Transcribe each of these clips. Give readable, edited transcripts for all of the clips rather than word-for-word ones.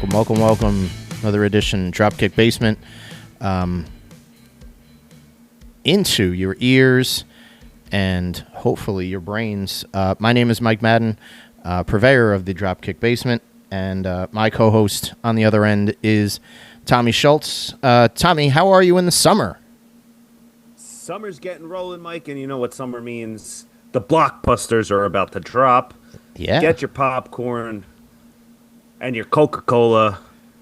Welcome. Another edition, Dropkick Basement, into your ears and hopefully your brains. My name is Mike Madden, purveyor of the Dropkick Basement, and my co-host on the other end is Tommy Schultz. Tommy, how are you in the summer? Summer's getting rolling, Mike, and you know what summer means. The blockbusters are about to drop. Yeah. Get your popcorn and your Coca-Cola,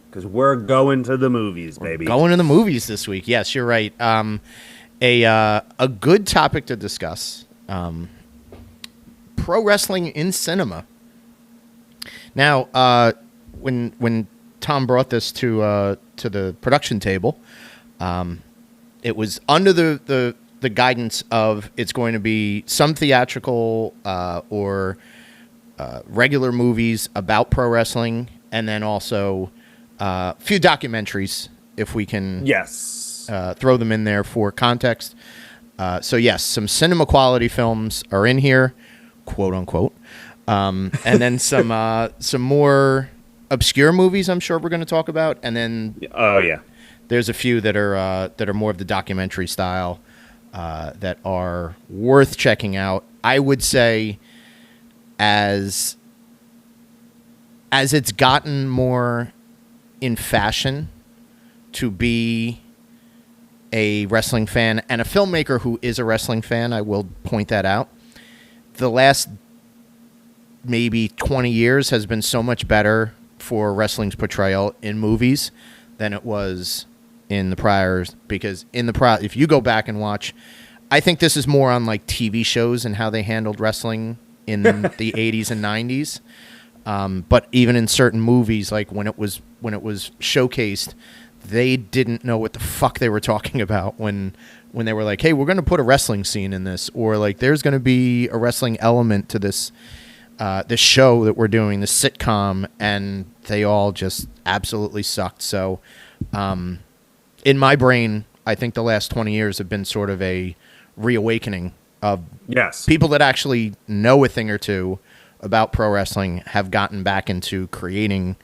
because we're going to the movies, baby. Going to the movies this week. Yes, you're right. A good topic to discuss. Pro wrestling in cinema. Now, when Tom brought this to the production table, it was under the guidance of it's going to be some theatrical or regular movies about pro wrestling, and then also a few documentaries if we can throw them in there for context. So yes, some cinema quality films are in here, quote unquote, and then some more obscure movies I'm sure we're going to talk about, and then there's a few that are more of the documentary style that are worth checking out. I would say as it's gotten more in fashion to be a wrestling fan and a filmmaker who is a wrestling fan, I will point that out. The last maybe 20 years has been so much better for wrestling's portrayal in movies than it was in the priors, because if you go back and watch, I think this is more on like TV shows and how they handled wrestling in the 80s and 90s. But even in certain movies, like when it was showcased, they didn't know what the fuck they were talking about when they were like, hey, we're going to put a wrestling scene in this, or like there's going to be a wrestling element to this show that we're doing, this sitcom, and they all just absolutely sucked. So in my brain, I think the last 20 years have been sort of a reawakening of people that actually know a thing or two about pro wrestling have gotten back into creating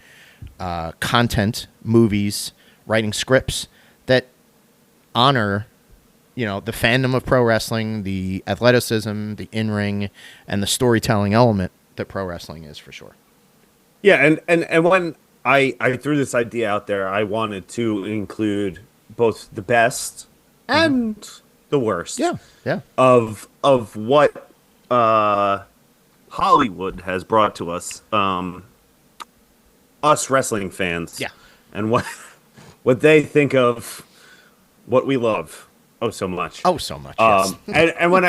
content, movies, writing scripts that honor, the fandom of pro wrestling, the athleticism, the in-ring, and the storytelling element that pro wrestling is, for sure. Yeah, and when I threw this idea out there, I wanted to include both the best and the worst. Yeah. Of what Hollywood has brought to us, us wrestling fans. Yeah. And what they think of what we love so much. Yes. And when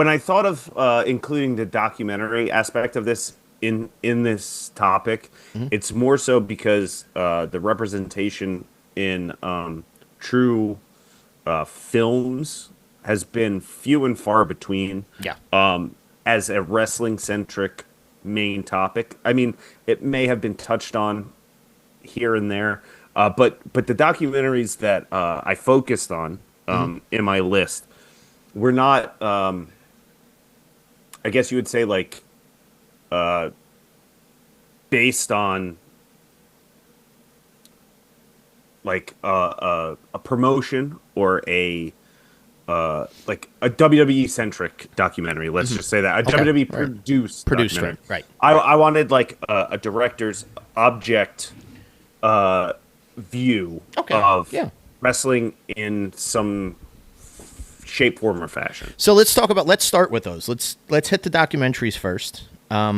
I thought of including the documentary aspect of this in this topic, it's more so because the representation in true films has been few and far between. As a wrestling centric main topic. I mean, it may have been touched on here and there, but the documentaries that I focused on in my list were not, I guess you would say, like based on like a promotion or a WWE centric documentary. Let's just say that WWE produced documentary. Right. I wanted like a director's object view of wrestling in some shape, form, or fashion. So let's start with those. Let's hit the documentaries first. I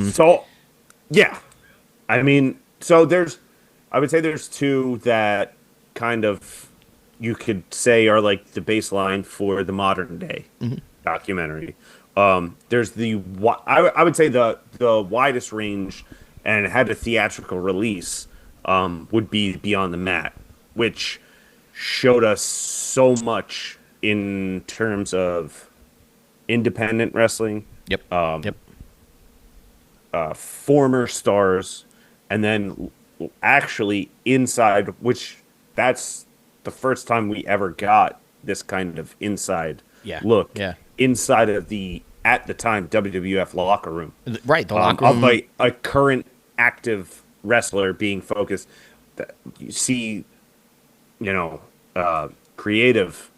would say there's two that kind of you could say are like the baseline for the modern day documentary. There's I would say the widest range and had a theatrical release would be Beyond the Mat, which showed us so much in terms of independent wrestling. Former stars, and then actually inside, which that's the first time we ever got this kind of inside look inside of the at the time WWF locker room, Right, the locker of room. a current active wrestler being focused. That you see, you know, creative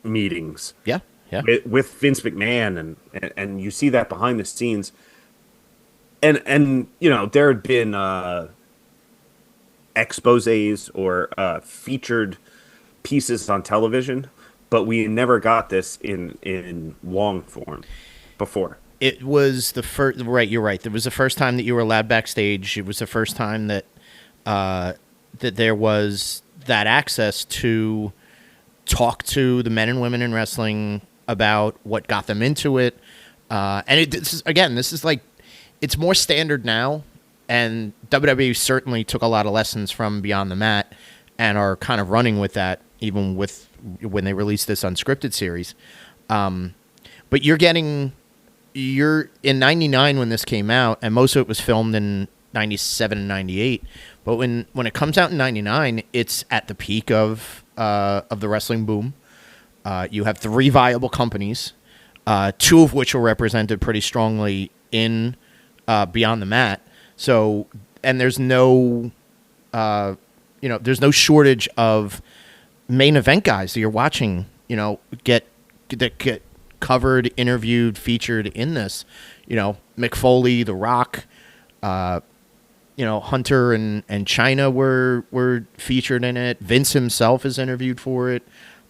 meetings Yeah, yeah. with Vince McMahon, and you see that behind the scenes, and you know there had been exposés or featured pieces on television, but we never got this in long form before. It was the first. Right, you're right. It was the first time that you were allowed backstage. It was the first time that that there was that access to talk to the men and women in wrestling about what got them into it. This is, again, this is like, it's more standard now, and WWE certainly took a lot of lessons from Beyond the Mat and are kind of running with that, even with when they released this unscripted series. But you're in 99 when this came out, and most of it was filmed in 97 and 98. But when it comes out in 99, it's at the peak of the wrestling boom. You have three viable companies, two of which were represented pretty strongly in Beyond the Mat. So, and there's no, there's no shortage of main event guys that you're watching, get covered, interviewed, featured in this. Mick Foley, The Rock, Hunter and Chyna were featured in it. Vince himself is interviewed for it.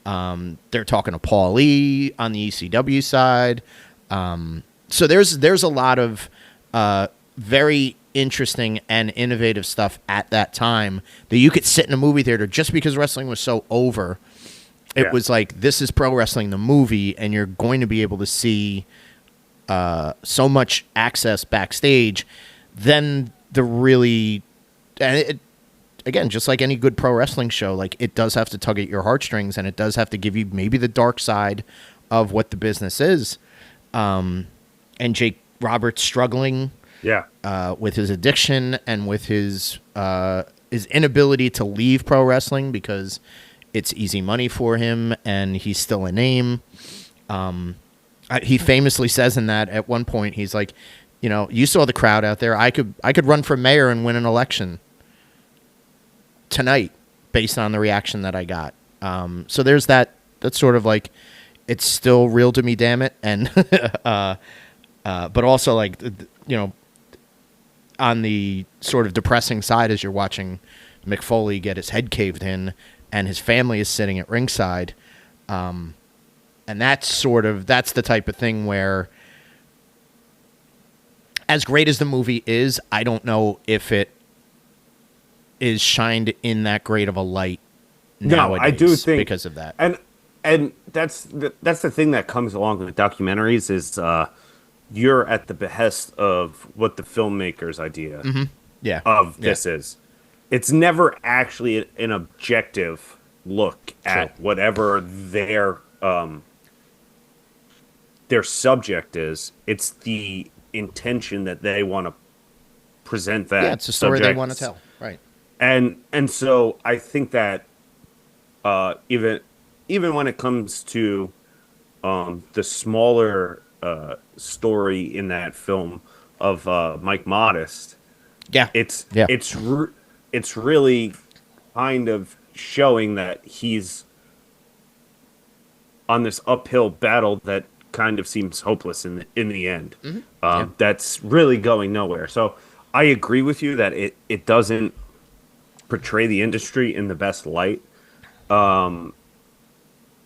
They're talking to Paul Lee on the ECW side. So there's a lot of very interesting and innovative stuff at that time that you could sit in a movie theater just because wrestling was so over. It was like, this is pro wrestling, the movie, and you're going to be able to see so much access backstage. Then again, just like any good pro wrestling show, like, it does have to tug at your heartstrings, and it does have to give you maybe the dark side of what the business is. And Jake Roberts struggling with his addiction and with his inability to leave pro wrestling because it's easy money for him and he's still a name. He famously says in that at one point, he's like, you saw the crowd out there. I could run for mayor and win an election tonight based on the reaction that I got. So there's that. That's sort of like, it's still real to me, damn it. And but also, like, on the sort of depressing side, as you're watching Mick Foley get his head caved in and his family is sitting at ringside. And that's the type of thing where, as great as the movie is, I don't know if it is shined in that great of a light nowadays. I do think because of that. And that's the thing that comes along with documentaries is you're at the behest of what the filmmaker's idea of this is. It's never actually an objective look at whatever their subject is. It's the intention that they want to present that. Yeah, it's a story they want to tell, right? And so I think that even when it comes to the smaller story in that film of Mike Modest, it's really kind of showing that he's on this uphill battle that kind of seems hopeless in the end. Mm-hmm. That's really going nowhere. So I agree with you that it doesn't portray the industry in the best light. But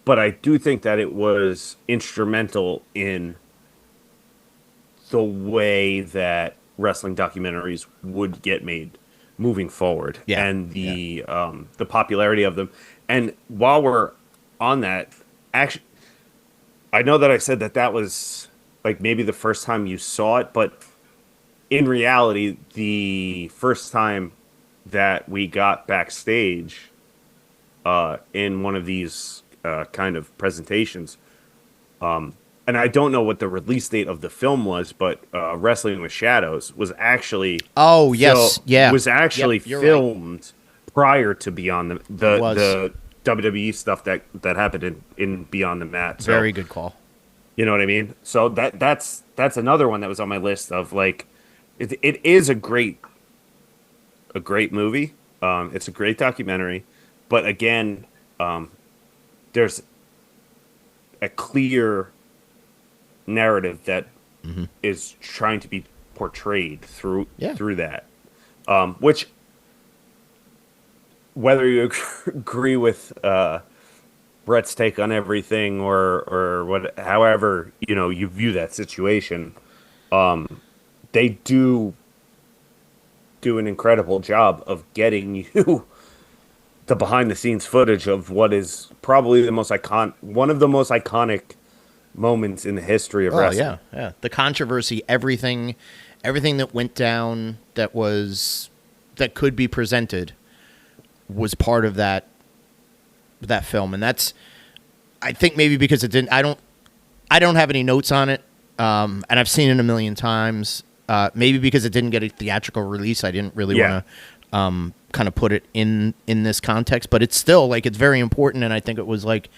I do think that it was instrumental in the way that wrestling documentaries would get made moving forward, and the popularity of them. And while we're on that, actually, I know that I said that was like maybe the first time you saw it, but in reality, the first time that we got backstage in one of these kind of presentations, and I don't know what the release date of the film was, but Wrestling with Shadows was actually was actually filmed prior to Beyond the WWE stuff that happened in Beyond the Mat. So, very good call. You know what I mean? So that's another one that was on my list of like, it is a great movie. It's a great documentary, but again, there's a clear narrative that is trying to be portrayed Yeah. through that. Which, whether you agree with Brett's take on everything or what, however you view that situation, they do an incredible job of getting you the behind the scenes footage of what is probably one of the most iconic moments in the history of Oh wrestling. yeah, yeah. The controversy, everything that went down that could be presented was part of that film, and that's, I think, maybe because it didn't. I don't have any notes on it, and I've seen it a million times. Maybe because it didn't get a theatrical release, I didn't really want to kind of put it in this context. But it's still like, it's very important, and I think it was like,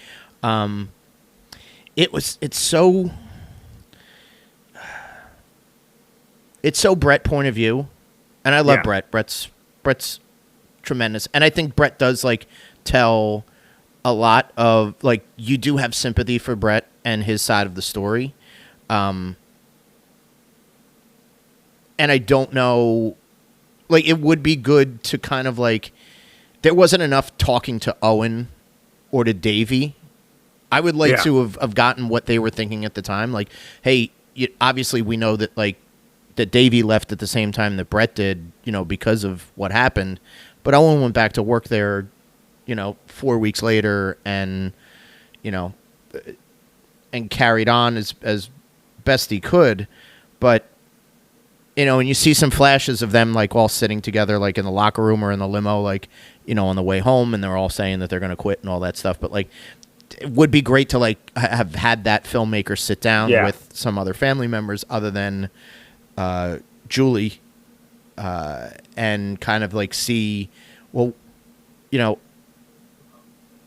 it's so Brett point of view, and I love Yeah. Brett. Brett's tremendous, and I think Brett does like tell a lot of, like, you do have sympathy for Brett and his side of the story. And I don't know, like, it would be good to kind of like, there wasn't enough talking to Owen or to Davey. I would like Yeah. to have gotten what they were thinking at the time. Like, hey, obviously we know that, like, that Davey left at the same time that Brett did, because of what happened. But Owen went back to work there, 4 weeks later, and, and carried on as best he could. But, and you see some flashes of them, like, all sitting together, like, in the locker room or in the limo, like, on the way home, and they're all saying that they're going to quit and all that stuff. But, like, it would be great to, like, have had that filmmaker sit down with some other family members other than Julie, and kind of, like, see, well,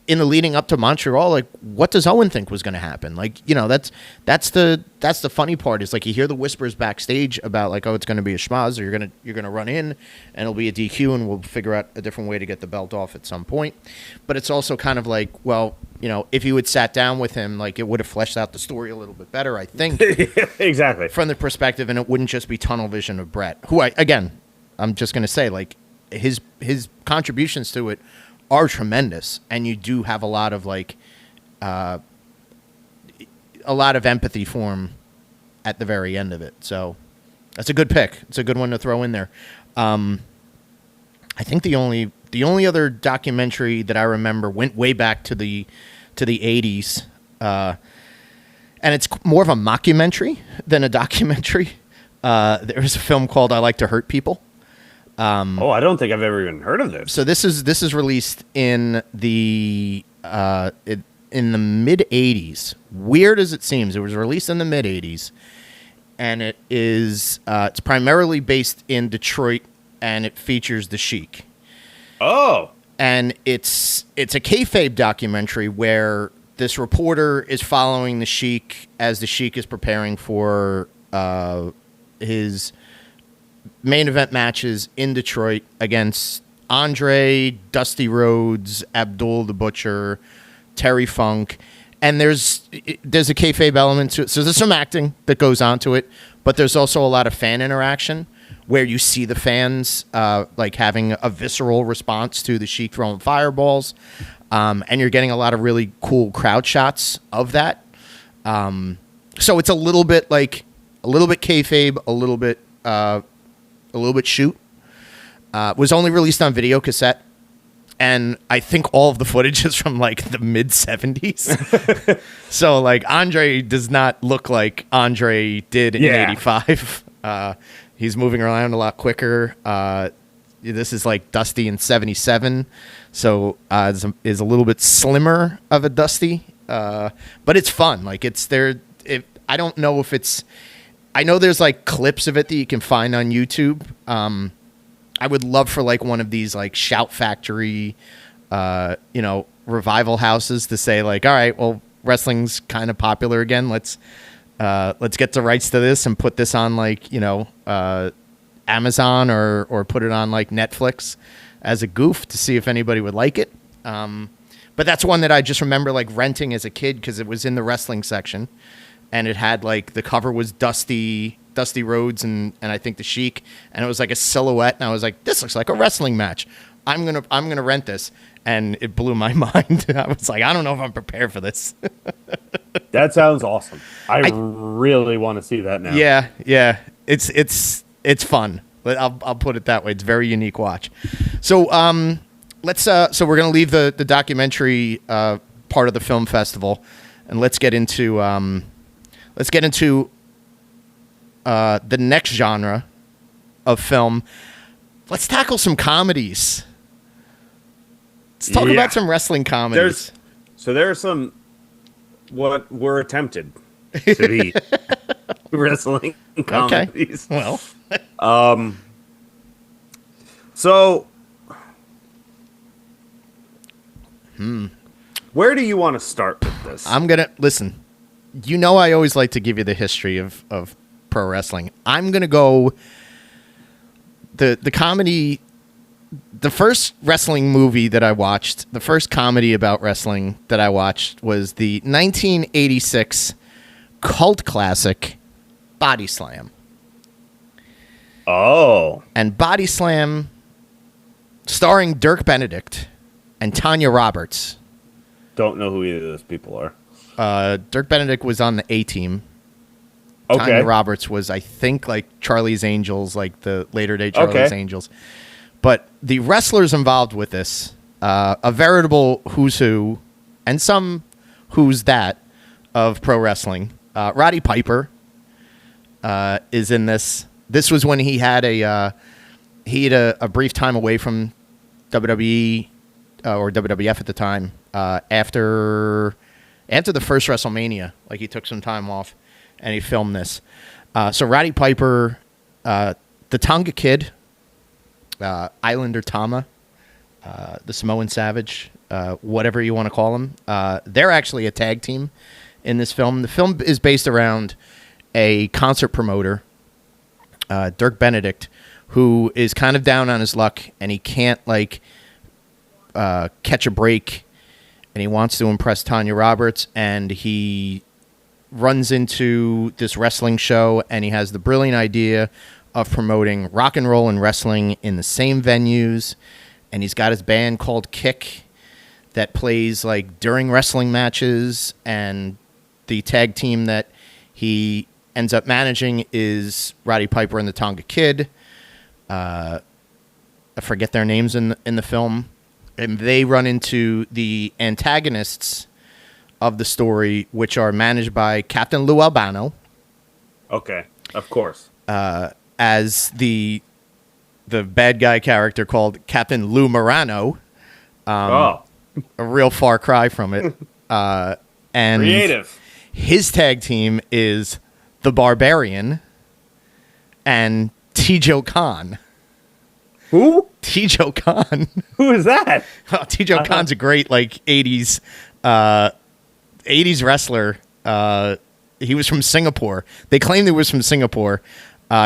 in the leading up to Montreal, like, what does Owen think was going to happen? Like, that's the funny part, is like, you hear the whispers backstage about, like, oh, it's going to be a schmaz, or you're gonna run in and it'll be a DQ, and we'll figure out a different way to get the belt off at some point. But it's also kind of like, well, if you had sat down with him, like, it would have fleshed out the story a little bit better, I think. Exactly. From the perspective, and it wouldn't just be tunnel vision of Brett, who I'm just going to say, like, his contributions to it are tremendous, and you do have a lot of, like, a lot of empathy for him at the very end of it. So that's a good pick. It's a good one to throw in there. I think the only other documentary that I remember went way back to the 80s, and it's more of a mockumentary than a documentary. There was a film called I Like to Hurt People. I don't think I've ever even heard of this. So this is released in the mid 80s. Weird as it seems, it was released in the mid 80s, and it is it's primarily based in Detroit, and it features the Sheik. Oh, And it's a kayfabe documentary where this reporter is following the Sheik as the Sheik is preparing for his main event matches in Detroit against Andre, Dusty Rhodes, Abdul the Butcher, Terry Funk, and there's a kayfabe element to it. So there's some acting that goes on to it, but there's also a lot of fan interaction where you see the fans like having a visceral response to the Sheik throwing fireballs, and you're getting a lot of really cool crowd shots of that. So it's a little bit kayfabe, a little bit shoot. Was only released on video cassette, and I think all of the footage is from, like, the mid 70s. So, like, Andre does not look like Andre did in '85. He's moving around a lot quicker. This is like Dusty in '77, so is a little bit slimmer of a Dusty, but it's fun. Like, it's there. I don't know if it's. I know there's, like, clips of it that you can find on YouTube. I would love for, like, one of these, like, Shout Factory, revival houses to say, like, all right, well, wrestling's kind of popular again. Let's get the rights to this and put this on like, Amazon or put it on like Netflix as a goof to see if anybody would like it. But that's one that I just remember like renting as a kid because it was in the wrestling section, and it had like the cover was Dusty Rhodes and I think the Sheik, and it was like a silhouette, and I was like, this looks like a wrestling match. I'm gonna rent this, and it blew my mind. I was like, I don't know if I'm prepared for this. That sounds awesome. I really want to see that now. Yeah. It's fun. I'll put it that way. It's a very unique watch. So let's so we're gonna leave the documentary part of the film festival, and let's get into the next genre of film. Let's tackle some comedies. Let's talk about some wrestling comedies. There are some what were attempted to be wrestling comedies. Okay. Well, so where do you want to start with this? I'm gonna listen. I always like to give you the history of pro wrestling. I'm gonna go the comedy. The first wrestling movie that I watched, the first comedy about wrestling that I watched was the 1986 cult classic Body Slam. Oh. And Body Slam, starring Dirk Benedict and Tanya Roberts. Don't know who either of those people are. Dirk Benedict was on the A-Team. Okay. Tanya Roberts was, I think, like Charlie's Angels, like the later day Charlie's Angels. But the wrestlers involved with this, a veritable who's who, and some who's that of pro wrestling. Roddy Piper is in this. This was when he had a brief time away from WWE or WWF at the time. After the first WrestleMania, like he took some time off and he filmed this. So Roddy Piper, the Tonga Kid, Islander Tama, the Samoan Savage, whatever you want to call them. They're actually a tag team in this film. The film is based around a concert promoter, Dirk Benedict, who is kind of down on his luck, and he can't catch a break, and he wants to impress Tanya Roberts, and he runs into this wrestling show, and he has the brilliant idea of promoting rock and roll and wrestling in the same venues, and he's got his band called Kick that plays like during wrestling matches, and the tag team that he ends up managing is Roddy Piper and the Tonga Kid. I forget their names in the film, and they run into the antagonists of the story, which are managed by Captain Lou Albano. Okay, of course. As the bad guy character called Captain Lou Morano. A real far cry from it. And creative. His tag team is the Barbarian and Tijo Khan. Who? Tijo Khan. Who is that? Tijo Khan's a great 80s wrestler. He was from Singapore. They claimed he was from Singapore.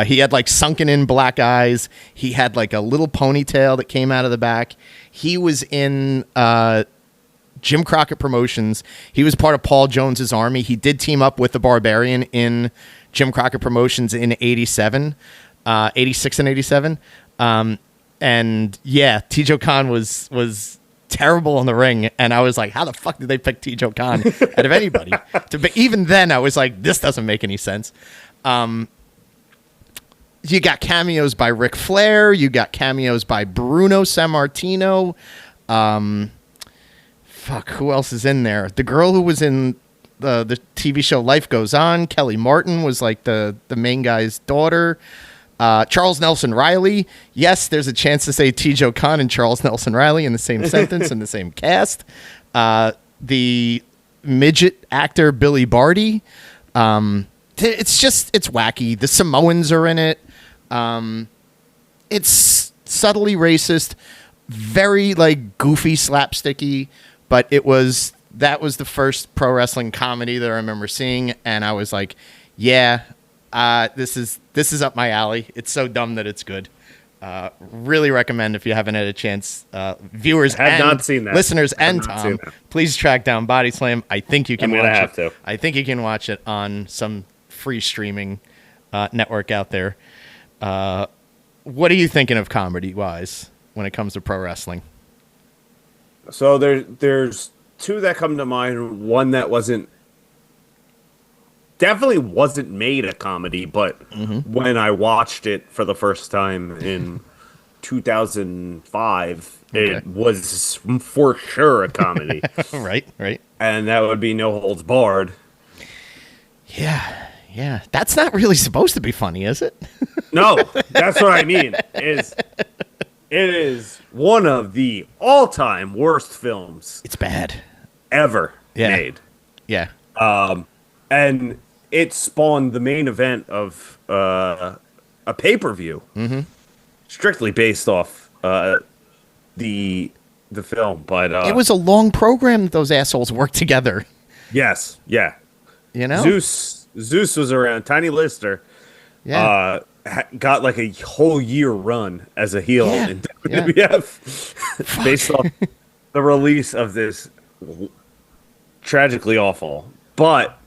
He had sunken in black eyes. He had a little ponytail that came out of the back. He was in Jim Crockett Promotions. He was part of Paul Jones's army. He did team up with the Barbarian in Jim Crockett Promotions in 86 and 87. And yeah, Tijo Khan was terrible in the ring, and I was like, how the fuck did they pick Tijo Khan out of anybody? But even then, I was like, this doesn't make any sense. You got cameos by Ric Flair. You got cameos by Bruno Sammartino. Who else is in there? The girl who was in the TV show Life Goes On, Kelly Martin, was the main guy's daughter. Charles Nelson Riley. Yes, there's a chance to say Tijo Khan and Charles Nelson Riley in the same sentence in the same cast. The midget actor Billy Barty. It's wacky. The Samoans are in it. It's subtly racist, very goofy, slapsticky, but it was that was the first pro wrestling comedy that I remember seeing, and I was like, yeah, this is up my alley. It's so dumb that it's good. Really recommend if you haven't had a chance, viewers I have and not seen that. listeners I have and not seen Tom, that. please track down Body Slam. I think you can I'm gonna watch have it. to. I think you can watch it on some free streaming network out there. What are you thinking of comedy-wise when it comes to pro wrestling? So there's two that come to mind. One that definitely wasn't made a comedy, but when I watched it for the first time in 2005, it was for sure a comedy. Right. And that would be No Holds Barred. Yeah. That's not really supposed to be funny, is it? No, that's what I mean. It is one of the all-time worst films It's bad. ever Yeah. made. Yeah. And it spawned the main event of a pay-per-view, strictly based off the film. But It was a long program that those assholes worked together. yes, yeah. You know? Zeus was around. Tiny Lister got like a whole year run as a heel in WWF based off the release of this tragically awful. But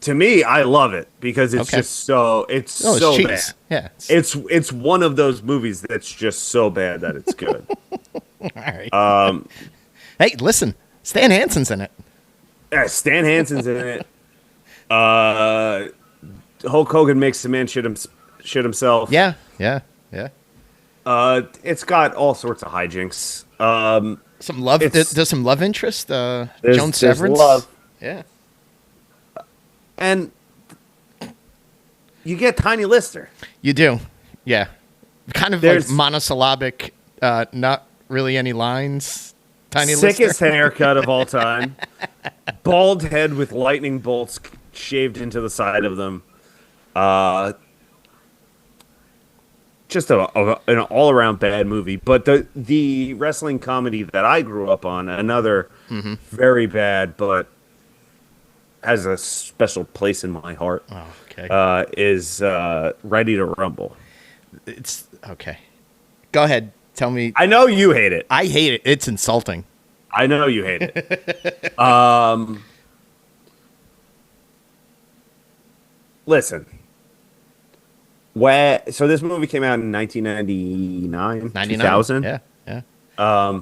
to me, I love it because it's just so so bad. Yeah. It's one of those movies that's just so bad that it's good. All right. Hey, listen, Stan Hansen's in it. Yeah, Stan Hansen's in it. Hulk Hogan makes the man shit himself. Yeah. It's got all sorts of hijinks. Some love. There's some love interest. Joan Severance. Love. Yeah. And you get Tiny Lister. You do. Yeah. Kind of like monosyllabic. Not really any lines. Tiny Sickest Lister. haircut of all time. Bald head with lightning bolts shaved into the side of them. Just an all-around bad movie. But the wrestling comedy that I grew up on, another very bad but has a special place in my heart, is Ready to Rumble. It's okay. Go ahead. Tell me. I know you hate it. I hate it. It's insulting. I know you hate it. Listen. So this movie came out in 1999, 2000. Yeah. I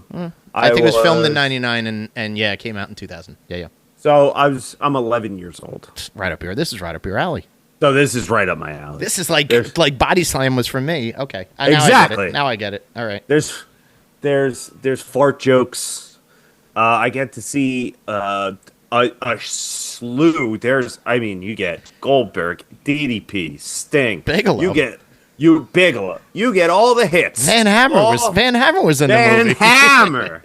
think it was filmed in 99 and it came out in 2000. Yeah. So I'm 11 years old. Right up here. This is right up your alley. So this is right up my alley. This is like Body Slam was for me. Okay. Exactly. Now I get it. All right. There's fart jokes. I get to see a slew. You get Goldberg, DDP, Sting, Bigelow. Bigelow. You get all the hits. Van Hammer was in the movie. Van Hammer.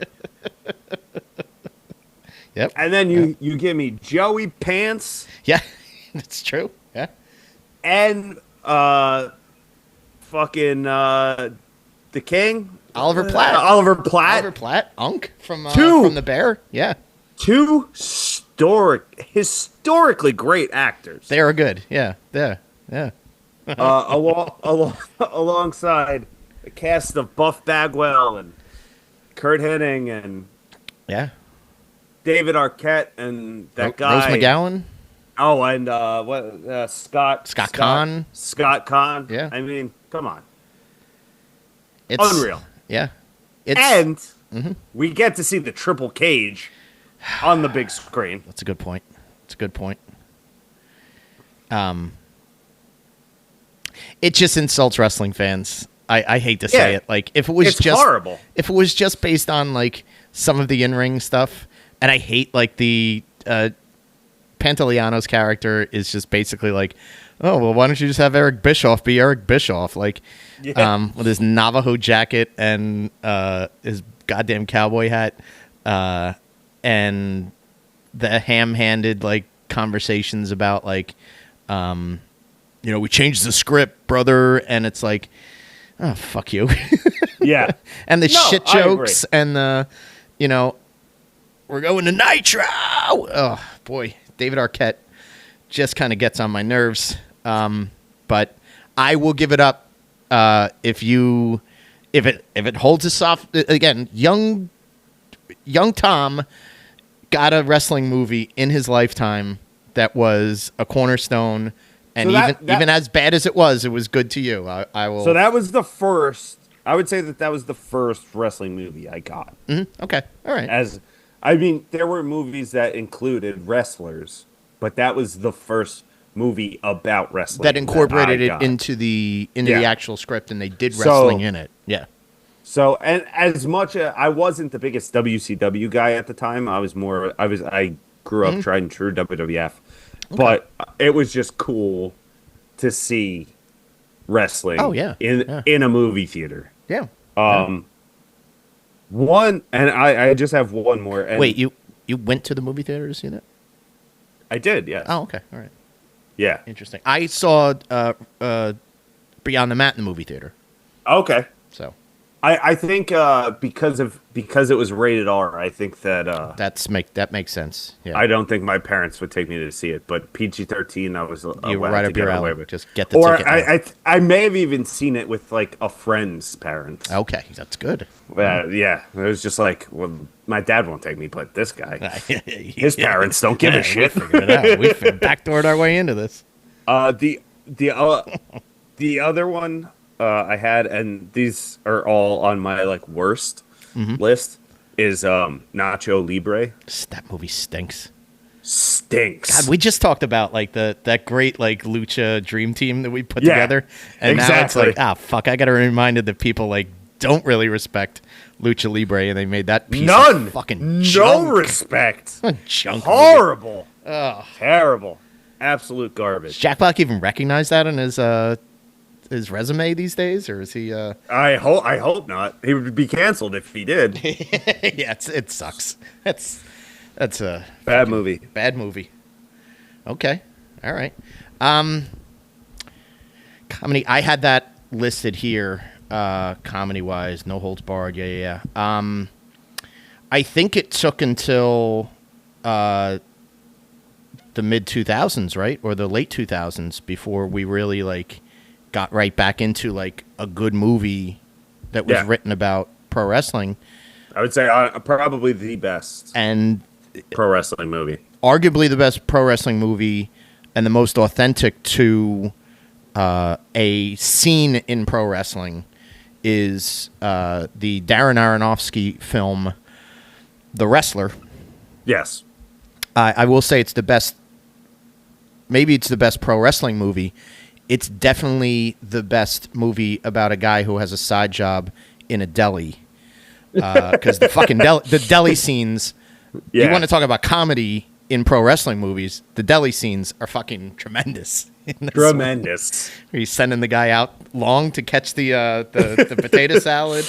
Yep. And then you give me Joey Pants. Yeah, that's true. Yeah. And fucking the King. Oliver Platt. Oliver Platt. Unk from The Bear. Yeah. Two historically great actors. They are good. Yeah. Alongside the cast of Buff Bagwell and Kurt Hennig and David Arquette and that guy Rose McGowan. Oh, and Scott Conn. Scott Conn. Yeah. I mean, come on. It's unreal. Yeah. We get to see the triple cage on the big screen. That's a good point. It just insults wrestling fans. I hate to say it. Like if it was just horrible. If it was just based on like some of the in-ring stuff, and I hate like the Pantoliano's character is just basically like, oh well, why don't you just have Eric Bischoff be Eric Bischoff, like with his Navajo jacket and his goddamn cowboy hat, and the ham-handed like conversations about like, we changed the script, brother, and it's like, oh fuck you, Yeah, and the shit jokes and the, we're going to Nitro. Oh boy, David Arquette just kind of gets on my nerves. But I will give it up if it holds a soft again. Young Tom got a wrestling movie in his lifetime that was a cornerstone, and so even as bad as it was good to you. I will. So that was the first. I would say that was the first wrestling movie I got. Mm-hmm. Okay, all right. There were movies that included wrestlers, but that was the first movie about wrestling that incorporated it into the actual script, and they did wrestling in it. Yeah. So, and as much I wasn't the biggest WCW guy at the time. I grew up tried and true WWF, but it was just cool to see wrestling. Oh yeah. In a movie theater. Yeah. One, and I just have one more. And wait, you went to the movie theater to see that? I did. Yes. Oh, okay. All right. Yeah. Interesting. I saw Beyond the Mat in the movie theater. Okay. So I think because it was rated R, I think that that makes sense. Yeah. I don't think my parents would take me to see it, but PG-13 I was you were right up your alley. Just get the ticket. Or I may have even seen it with like a friend's parents. Okay, that's good. Yeah, it was just like, well, my dad won't take me, but this guy, his parents don't give a shit. We figured it out. We backdoored our way into this. The other one I had, and these are all on my like worst list, is Nacho Libre. That movie stinks. God, we just talked about like that great like lucha dream team that we put together, and now it's like, fuck, I gotta be reminded that people like don't really respect Lucha Libre, and they made that piece of fucking junk. No respect. Junk. Horrible. Oh, terrible. Absolute garbage. Does Jack Black even recognize that in his resume these days, or is he? I hope not. He would be canceled if he did. Yeah, it sucks. That's a bad movie. Bad movie. Okay, all right. Comedy. I had that listed here. Comedy wise, No Holds Barred. Yeah. I think it took until the mid 2000s, right, or the late 2000s, before we really like got right back into like a good movie that was written about pro wrestling. I would say probably the best and pro wrestling movie, arguably the best pro wrestling movie, and the most authentic to a scene in pro wrestling is the Darren Aronofsky film, The Wrestler. Yes. I will say it's the best. Maybe it's the best pro wrestling movie. It's definitely the best movie about a guy who has a side job in a deli. Because the deli scenes, you want to talk about comedy in pro wrestling movies, the deli scenes are fucking tremendous. Tremendous. He's sending the guy out long to catch the potato salad.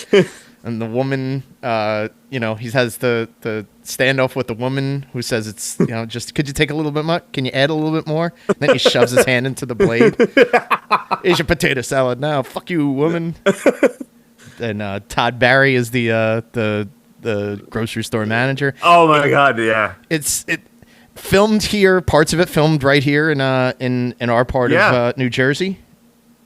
And the woman, he has the standoff with the woman who says it's, just, could you take a little bit more? Can you add a little bit more? And then he shoves his hand into the blade. Here's your potato salad now. Fuck you, woman. And Todd Barry is the grocery store manager. Oh my God, yeah. It filmed here, parts of it filmed right here in our part of New Jersey.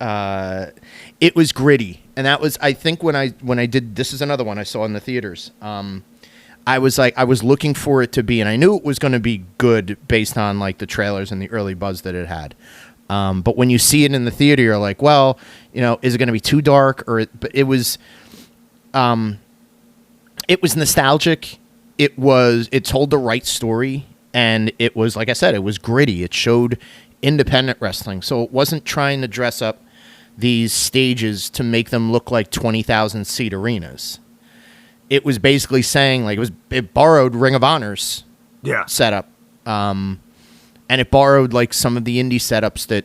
It was gritty. And that was, I think, when I did, this is another one I saw in the theaters. I was looking for it to be, and I knew it was going to be good based on like the trailers and the early buzz that it had. But when you see it in the theater, you're like, well, is it going to be too dark? But it was nostalgic. It told the right story, and it was, like I said, it was gritty. It showed independent wrestling, so it wasn't trying to dress up these stages to make them look like 20,000 seat arenas. It was basically saying like it borrowed Ring of Honor's setup, and it borrowed like some of the indie setups that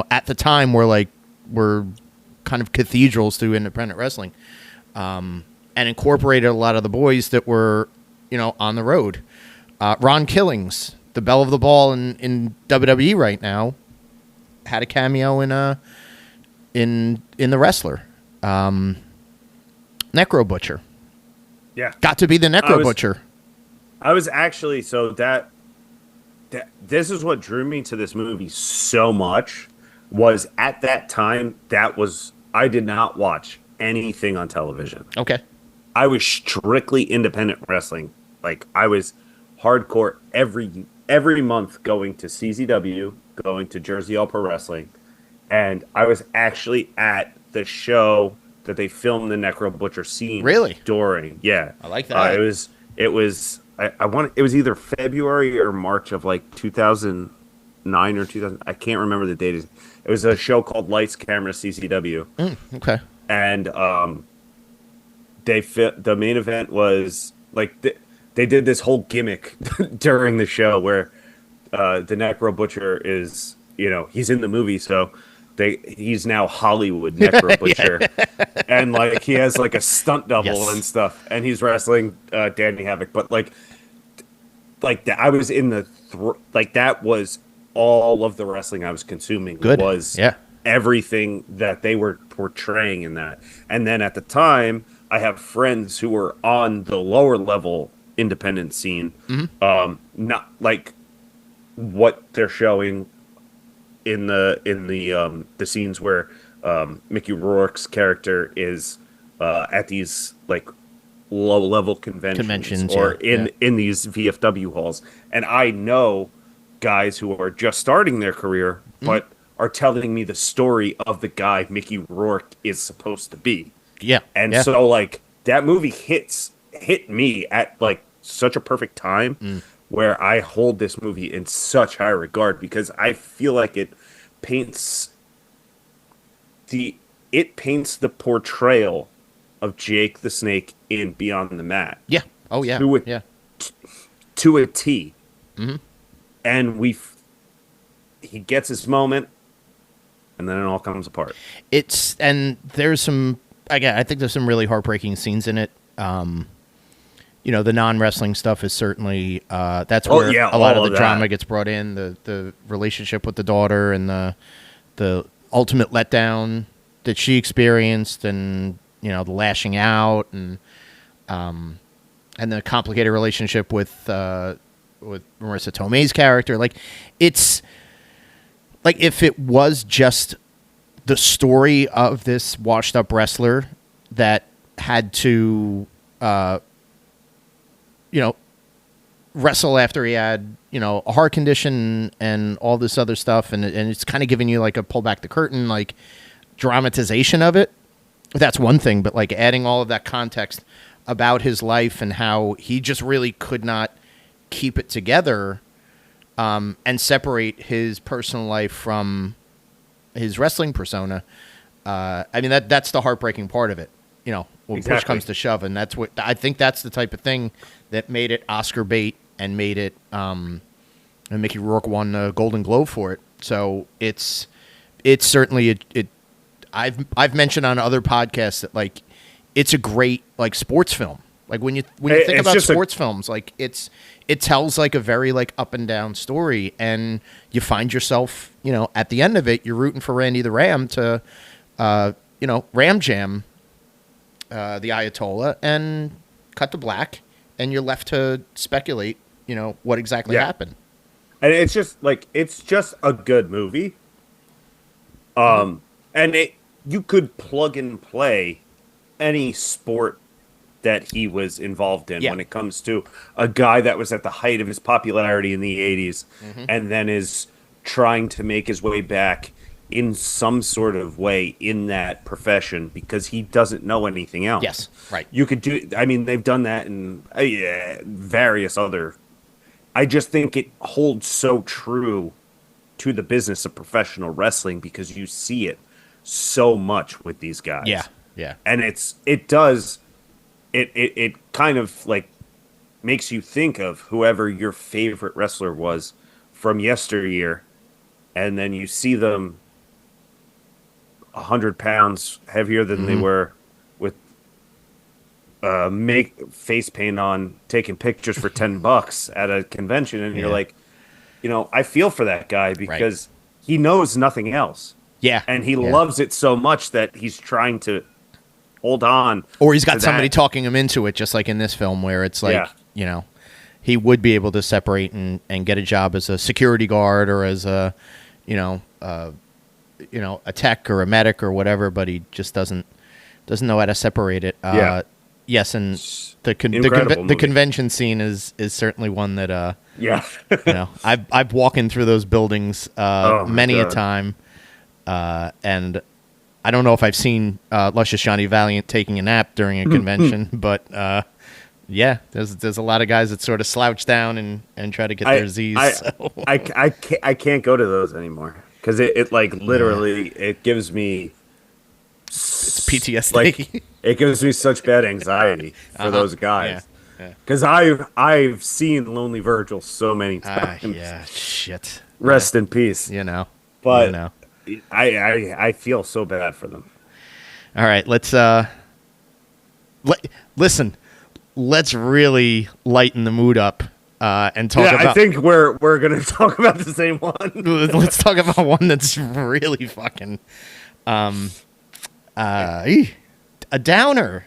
at the time were kind of cathedrals to independent wrestling, and incorporated a lot of the boys that were on the road. Ron Killings, the belle of the ball in WWE right now, had a cameo in The Wrestler. Necro Butcher. Yeah. Got to be the Necro Butcher. I was actually that this is what drew me to this movie so much. Was at that time I did not watch anything on television. Okay. I was strictly independent wrestling. Like I was hardcore every month going to CZW, going to Jersey All Pro Wrestling, and I was actually at the show that they filmed the Necro Butcher scene. Really? During, yeah, I like that. It was. I want. It was either February or March of like 2009 or 2000. I can't remember the date. It was a show called Lights Camera CCW. Okay. And the main event was like they did this whole gimmick during the show where the Necro Butcher is, he's in the movie, so he's now Hollywood Necro Butcher. And like he has like a stunt double and stuff, and he's wrestling Danny Havoc. But like that, I was in the that was all of the wrestling I was consuming. Was everything that they were portraying in that. And then at the time, I have friends who were on the lower level independent scene, not like what they're showing in the scenes where Mickey Rourke's character is at these like low level conventions or in these VFW halls. And I know guys who are just starting their career, but are telling me the story of the guy Mickey Rourke is supposed to be. Yeah. And so like that movie hit me at like such a perfect time where I hold this movie in such high regard because I feel like it paints the portrayal of Jake the Snake in Beyond the Mat. Yeah. Oh yeah. To a T. Mm-hmm. And he gets his moment, and then it all comes apart. There's some, again, I think there's some really heartbreaking scenes in it. The non-wrestling stuff is certainly, that's where a lot of the drama gets brought in, the relationship with the daughter and the ultimate letdown that she experienced, and, the lashing out, and the complicated relationship with Marissa Tomei's character. Like, it's like if it was just the story of this washed up wrestler that had to, wrestle after he had, a heart condition and all this other stuff. And it's kind of giving you like a pull back the curtain, like dramatization of it. That's one thing, but like adding all of that context about his life and how he just really could not keep it together, and separate his personal life from his wrestling persona. I mean, that's the heartbreaking part of it, when push comes to shove. And that's what I think that's the type of thing that made it Oscar bait and made it, and Mickey Rourke won the Golden Globe for it. So it's certainly, I've mentioned on other podcasts that like, it's a great like sports film. Like when you think about sports films, like it tells like a very like up and down story, and you find yourself, at the end of it, you're rooting for Randy the Ram to, Ram Jam, the Ayatollah, and cut to black, and you're left to speculate, what exactly happened. And it's just a good movie. And you could plug and play any sport that he was involved in when it comes to a guy that was at the height of his popularity in the 80s and then is trying to make his way back in some sort of way in that profession because he doesn't know anything else. Yes, right. You could they've done that in various other. I just think it holds so true to the business of professional wrestling because you see it so much with these guys. Yeah, yeah. And it kind of like makes you think of whoever your favorite wrestler was from yesteryear, and then you see them 100 pounds heavier than they were with make face paint on, taking pictures for $10 at a convention, and you're like, I feel for that guy because he knows nothing else. Yeah. And he loves it so much that he's trying to hold on. Or he's got somebody talking him into it, just like in this film where it's like, he would be able to separate and get a job as a security guard or as a, a tech or a medic or whatever, but he just doesn't know how to separate it. Yes, and the convention scene is certainly one that I've walking through those buildings many a time, and I don't know if I've seen Luscious Johnny Valiant taking a nap during a convention, but there's a lot of guys that sort of slouch down and try to get their Z's. I can't go to those anymore because it like literally it gives me it's PTSD. Like, it gives me such bad anxiety for those guys. Because I've seen Lonely Virgil so many times. Shit. Rest in peace. But I feel so bad for them. All right, let's listen. Let's really lighten the mood up and talk about. I think we're gonna talk about the same one. Let's talk about one that's really fucking a downer.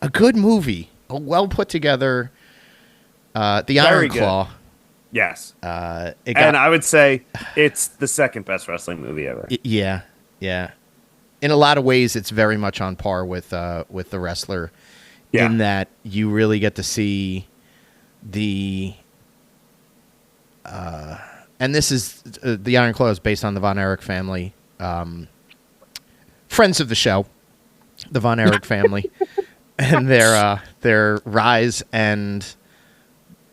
A good movie, a well put together. The Iron Claw. Yes. And I would say it's the second best wrestling movie ever. Yeah. In a lot of ways, it's very much on par with The Wrestler. Yeah. In that you really get to see the, and this is the Iron Claw is based on the Von Erich family, friends of the show, the Von Erich family, and their rise and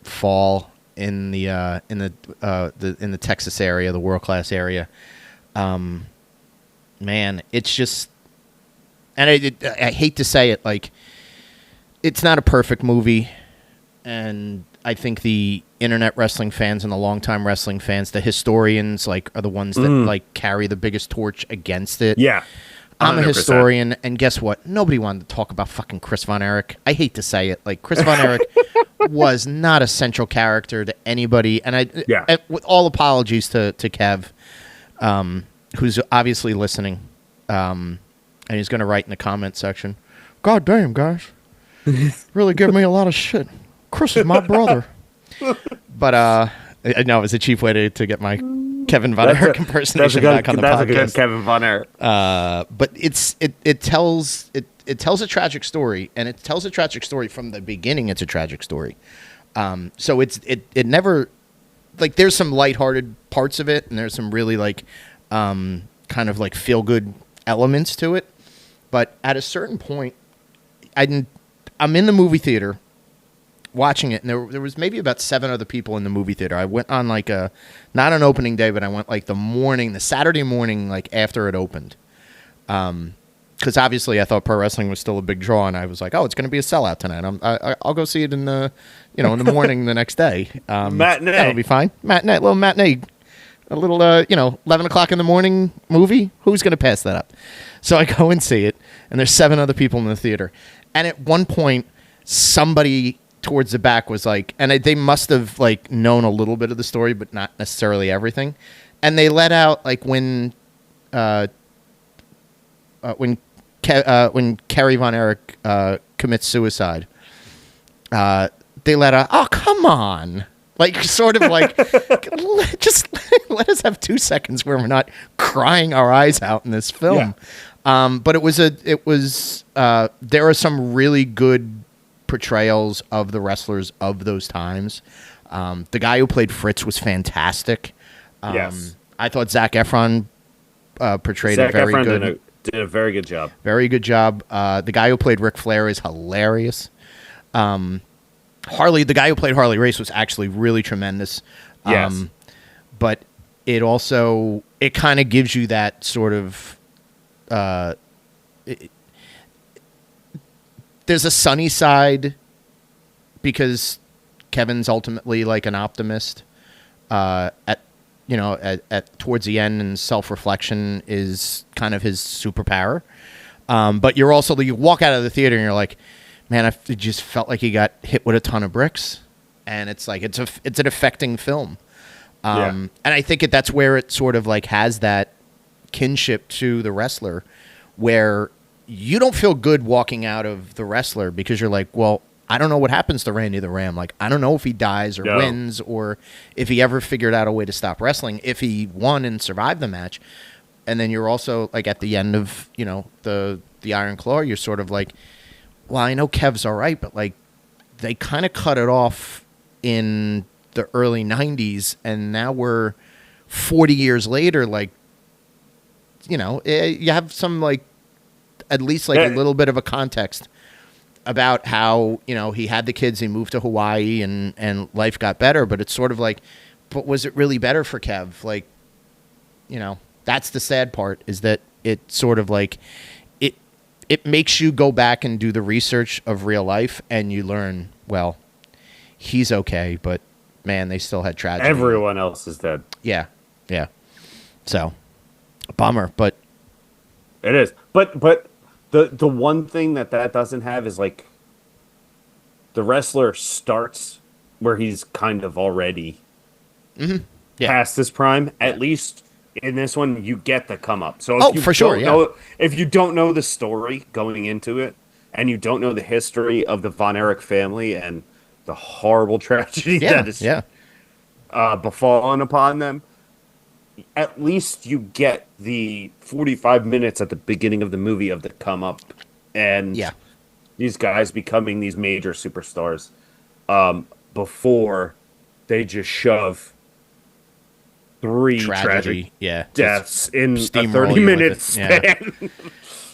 fall in the Texas area, the world class area. Man, it's just, and I hate to say it, like. It's not a perfect movie, and I think the internet wrestling fans and the longtime wrestling fans, the historians, like, are the ones that like carry the biggest torch against it. Yeah, 100%. I'm a historian, and guess what? Nobody wanted to talk about fucking Chris Von Erich. I hate to say it, like Chris Von Erich was not a central character to anybody, and with all apologies to Kev, who's obviously listening, and he's going to write in the comment section. God damn, guys. Really give me a lot of shit. Chris is my brother. But I know it was a cheap way to get my Kevin Von Erich impersonation back on the podcast. That's a good Kevin Von Erich. But it tells a tragic story, and it tells a tragic story from the beginning. It's a tragic story. So it never, like, there's some lighthearted parts of it, and there's some really like kind of like feel good elements to it. But at a certain point, I'm in the movie theater watching it, and there was maybe about 7 other people in the movie theater. I went on like not an opening day, but I went like the Saturday morning, like after it opened. Because obviously I thought pro wrestling was still a big draw, and I was like, oh, it's going to be a sellout tonight. I'll go see it in the morning the next day. Matinee. That'll be fine. Little matinee. A little, 11 o'clock in the morning movie. Who's going to pass that up? So I go and see it, and there's 7 other people in the theater. And at one point, somebody towards the back was like, and they must have like known a little bit of the story, but not necessarily everything. And they let out like when Kerry Von Erich commits suicide, they let out, oh, come on. Like, sort of like, just let us have 2 seconds where we're not crying our eyes out in this film. Yeah. But there are some really good portrayals of the wrestlers of those times. The guy who played Fritz was fantastic. Yes. I thought Zac Efron portrayed it very good. Did a very good job. Very good job. The guy who played Ric Flair is hilarious. The guy who played Harley Race was actually really tremendous. Yes. But it kind of gives you that sort of, there's a sunny side because Kevin's ultimately like an optimist, at towards the end, and self-reflection is kind of his superpower. But you walk out of the theater and you're like, man, I just felt like he got hit with a ton of bricks, and it's like it's an affecting film. And I think that's where it sort of like has that kinship to The Wrestler, where you don't feel good walking out of The Wrestler because you're like, well, I don't know what happens to Randy the Ram. Like, I don't know if he dies or wins, or if he ever figured out a way to stop wrestling, if he won and survived the match. And then you're also, like, at the end of, you know, the Iron Claw, you're sort of like, well, I know Kev's all right, but, like, they kind of cut it off in the early 90s, and now we're 40 years later, like, you know, you have some, like, at least, like, a little bit of a context about how, you know, he had the kids, he moved to Hawaii, and life got better, but it's sort of like, but was it really better for Kev? Like, you know, that's the sad part, is that it sort of, like, it makes you go back and do the research of real life, and you learn, well, he's okay, but, man, they still had tragedy. Everyone else is dead. Yeah, yeah. So, bummer, but... It is. But the one thing that doesn't have is, like, the wrestler starts where he's kind of already past his prime. At least in this one, you get the come up. So if you for sure, if you don't know the story going into it, and you don't know the history of the Von Erich family and the horrible tragedy that is befallen upon them, at least you get the 45 minutes at the beginning of the movie of the come up and these guys becoming these major superstars before they just shove three tragic deaths in a 30-minute span.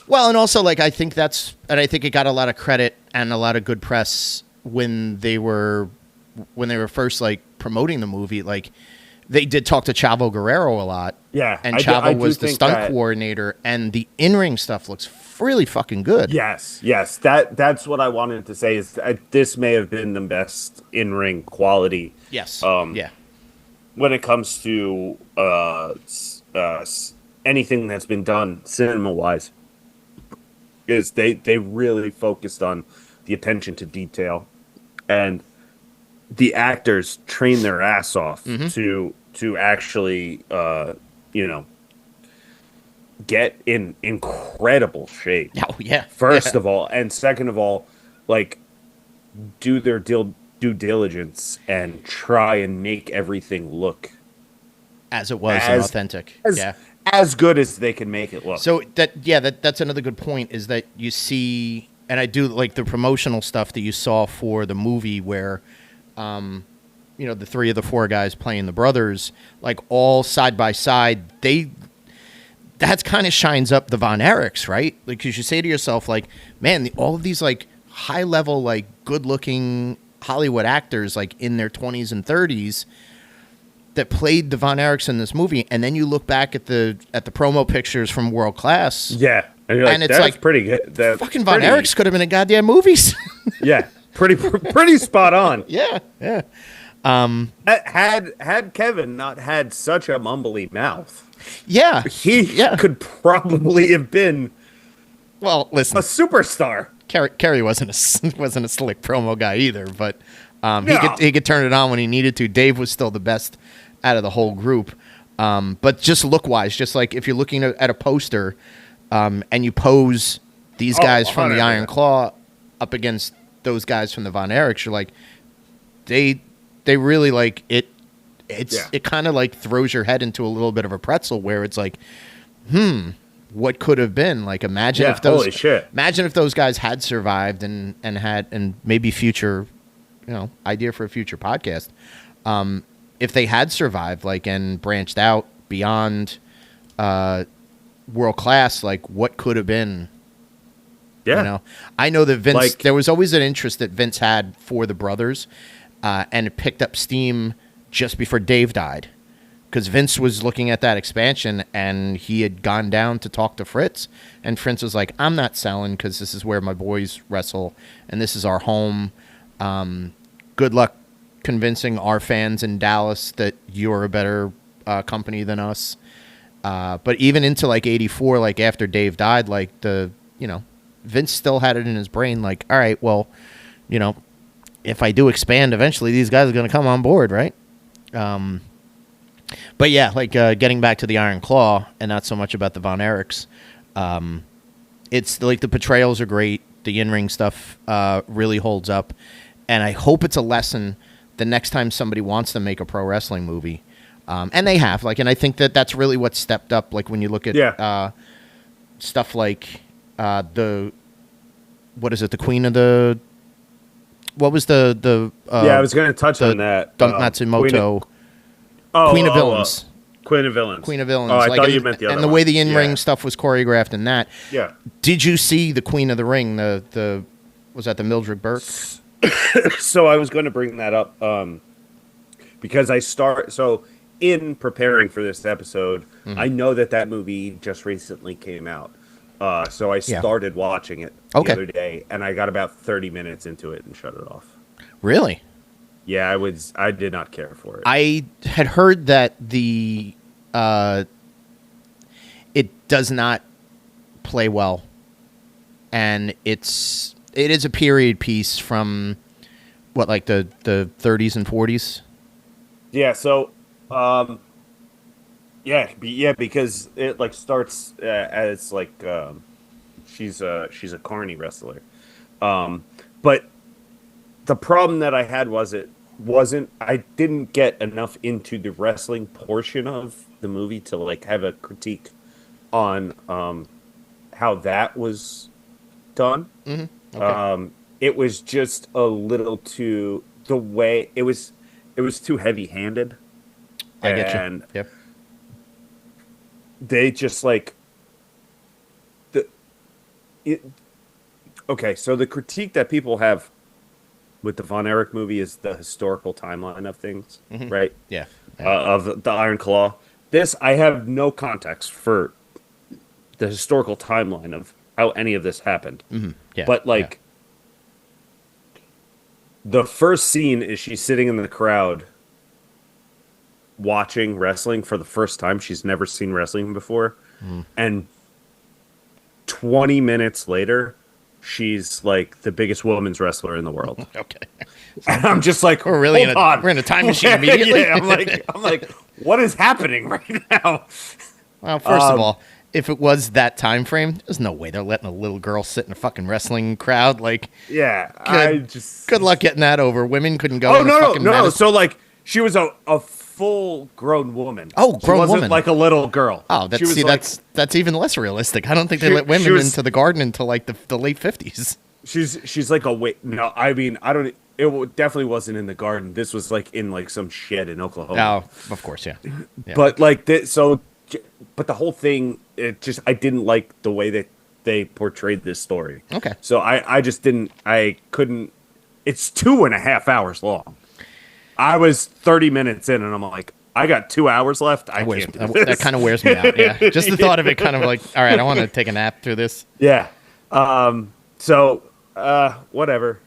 Well, and also, like, I think it got a lot of credit and a lot of good press when they were first, like, promoting the movie. Like, they did talk to Chavo Guerrero a lot. Yeah. And Chavo was the stunt coordinator, and the in-ring stuff looks really fucking good. Yes. That's what I wanted to say, is this may have been the best in-ring quality. Yes. When it comes to anything that's been done cinema-wise, is they really focused on the attention to detail, and the actors train their ass off to actually get in incredible shape. Oh yeah. First of all, and second of all, like, do their due diligence and try and make everything look as it was and authentic. As good as they can make it look. So that's another good point, is that you see, and I do like the promotional stuff that you saw for the movie where, you know, the three of the four guys playing the brothers, like, all side by side, that's kind of shines up the Von Erichs, right? Like, because you say to yourself, like, man, all of these, like, high level, like, good looking Hollywood actors, like, in their 20s and 30s, that played the Von Erichs in this movie, and then you look back at the promo pictures from World Class. Yeah. And you're like, it's that's like, pretty good. That's fucking Von Erichs could have been in goddamn movies. Yeah. Pretty spot on. Yeah. Had Kevin not had such a mumbly mouth, he could probably have been, well, listen, a superstar. Kerry wasn't a slick promo guy either, but he could turn it on when he needed to. Dave was still the best out of the whole group, but just look wise, just like if you're looking at a poster, and you pose these guys from the Iron Claw up against those guys from the Von Erichs, you're like, they really, like, it kind of, like, throws your head into a little bit of a pretzel where it's like, what could have been? Like, imagine if those guys had survived and maybe future, you know, idea for a future podcast. If they had survived, like, and branched out beyond World Class, like, what could have been? Yeah. You know, I know that Vince, like, there was always an interest that Vince had for the brothers, and it picked up steam just before Dave died, because Vince was looking at that expansion, and he had gone down to talk to Fritz, and Fritz was like, I'm not selling, because this is where my boys wrestle, and this is our home. Good luck convincing our fans in Dallas that you're a better company than us. But even into, like, 84, like, after Dave died, like, Vince still had it in his brain, like, all right, well, you know, if I do expand, eventually these guys are going to come on board, right? But yeah, like, getting back to the Iron Claw and not so much about the Von Erichs, it's like the portrayals are great. the in-ring stuff really holds up, and I hope it's a lesson the next time somebody wants to make a pro wrestling movie, and they have, like, and I think that's really what stepped up. Like when you look at stuff like the Queen of the, what was the I was going to touch on that. Matsumoto, Queen of Villains. Queen of Villains. Queen of Villains. Oh, I like, thought you meant the other and the one. way the in-ring stuff was choreographed in that. Yeah. Did you see the Queen of the Ring? The was that the Mildred Burke? So I was going to bring that up because in preparing for this episode, I know that movie just recently came out. So I started watching it the other day, and I got about 30 minutes into it and shut it off. Really? Yeah, I did not care for it. I had heard that it does not play well, and it is a period piece from what, like the 30s and 40s. Yeah. So, because it like starts as like she's a carny wrestler, but the problem that I had was I didn't get enough into the wrestling portion of the movie to like have a critique on how that was done. Mm-hmm. Okay. It was just a little too the way it was too heavy-handed. I get you. Yep. They just like okay, so the critique that people have with the Von Erich movie is the historical timeline of things, right? Yeah. Of the Iron Claw. This, I have no context for the historical timeline of how any of this happened. Mm-hmm. Yeah. But, like, the first scene is she's sitting in the crowd watching wrestling for the first time. She's never seen wrestling before. And 20 minutes later, she's like the biggest women's wrestler in the world. Okay. And I'm just like, we're in a time machine immediately. Yeah, I'm like, what is happening right now? Well, first of all, if it was that time frame, there's no way they're letting a little girl sit in a fucking wrestling crowd. Like, yeah, good luck getting that over. Women couldn't go. Oh no. So like, she was a full-grown woman. Oh, grown she wasn't woman, like a little girl. Oh, that's even less realistic. I don't think they let women into the garden until like the late 50s. She's like no, I mean, I don't. It definitely wasn't in the garden. This was like in like some shed in Oklahoma. Oh, of course, yeah. But like but the whole thing, I didn't like the way that they portrayed this story. Okay. So I just didn't. I couldn't. It's 2.5 hours long. I was 30 minutes in, and I'm like, I got 2 hours left. I can't do this. That kind of wears me out. Yeah, just the thought of it, kind of like, all right, I want to take a nap through this. Yeah. So whatever.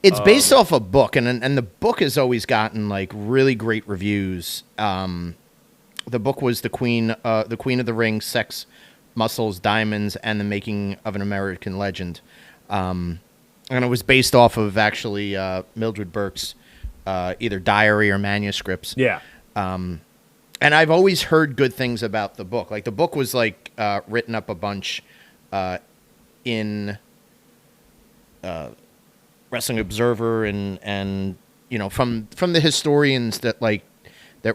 It's based off a book, and the book has always gotten like really great reviews. The book was the Queen of the Ring: Sex, Muscles, Diamonds, and the Making of an American Legend. And it was based off of actually Mildred Burke's either diary or manuscripts. Yeah. And I've always heard good things about the book. Like, the book was like written up a bunch in Wrestling Observer and you know, from the historians that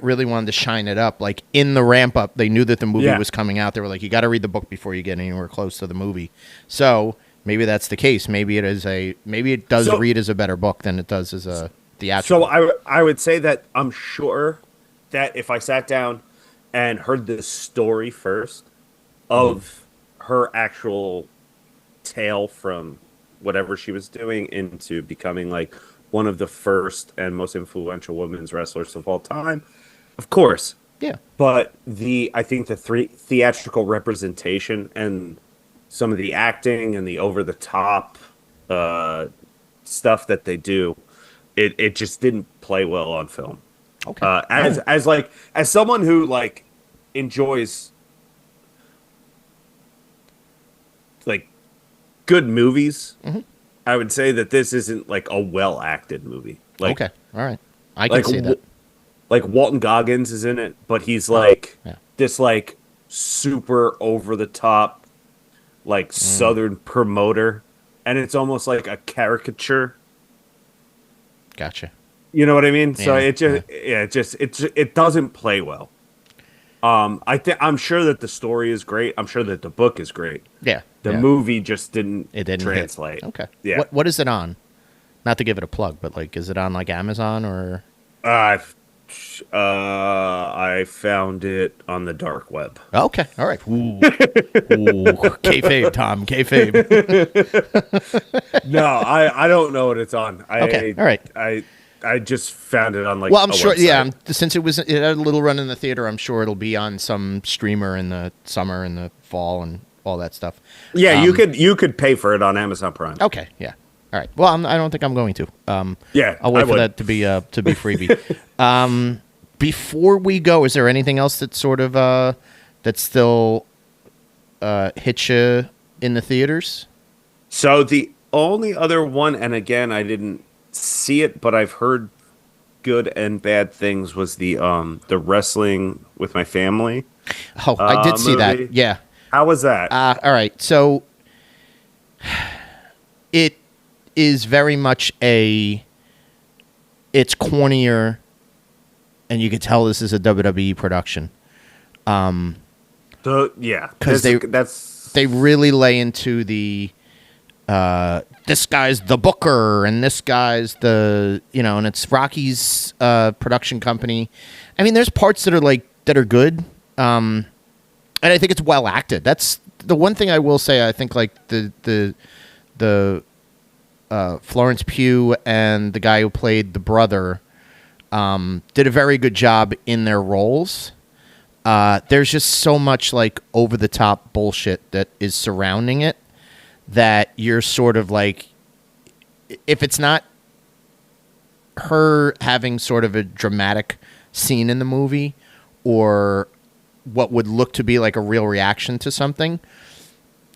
really wanted to shine it up. Like, in the ramp up, they knew that the movie was coming out. They were like, you got to read the book before you get anywhere close to the movie. So maybe that's the case. Maybe it does read as a better book than it does as a theatrical. So I would say that I'm sure that if I sat down and heard the story first of her actual tale from whatever she was doing into becoming like one of the first and most influential women's wrestlers of all time, of course. Yeah. But I think the theatrical representation and some of the acting and the over the top stuff that they do, it just didn't play well on film. Okay. As someone who like enjoys like good movies, I would say that this isn't like a well acted movie. Like, okay, all right, I can see that. Like, Walton Goggins is in it, but he's like this like super over the top like Southern promoter and it's almost like a caricature. Gotcha. You know what I mean? So Yeah, it just it doesn't play well. I'm sure that the story is great. I'm sure that the book is great. yeah. The Yeah. movie just didn't It didn't translate. hit. Okay. Yeah. What is it on? Not to give it a plug, but like, is it on like Amazon or? I've I found it on the dark web. Okay. All right. Ooh. Kayfabe, Tom. Kayfabe. No, I don't know what it's on. Okay. All right. I just found it on like Well, I'm a sure. website. Yeah. Since it had a little run in the theater, I'm sure it'll be on some streamer in the summer and the fall and all that stuff. Yeah, you could pay for it on Amazon Prime. Okay. Yeah. All right. Well, I don't think I'm going to. Yeah, I'll wait I for would. that to be freebie. Before we go, is there anything else that sort of that still hits you in the theaters? So the only other one, and again, I didn't see it, but I've heard good and bad things, was the wrestling with my family. Oh, I did see that. Movie. Yeah. How was that? All right. So it is very much it's cornier, and you could tell this is a WWE production. Yeah, 'Cause that's They really lay into the this guy's the booker and this guy's the and it's Rocky's production company. I mean, there's parts that are good, and I think it's well acted. That's the one thing I will say. I think like the Florence Pugh and the guy who played the brother did a very good job in their roles. There's just so much like over the top bullshit that is surrounding it that you're sort of like, if it's not her having sort of a dramatic scene in the movie or what would look to be like a real reaction to something,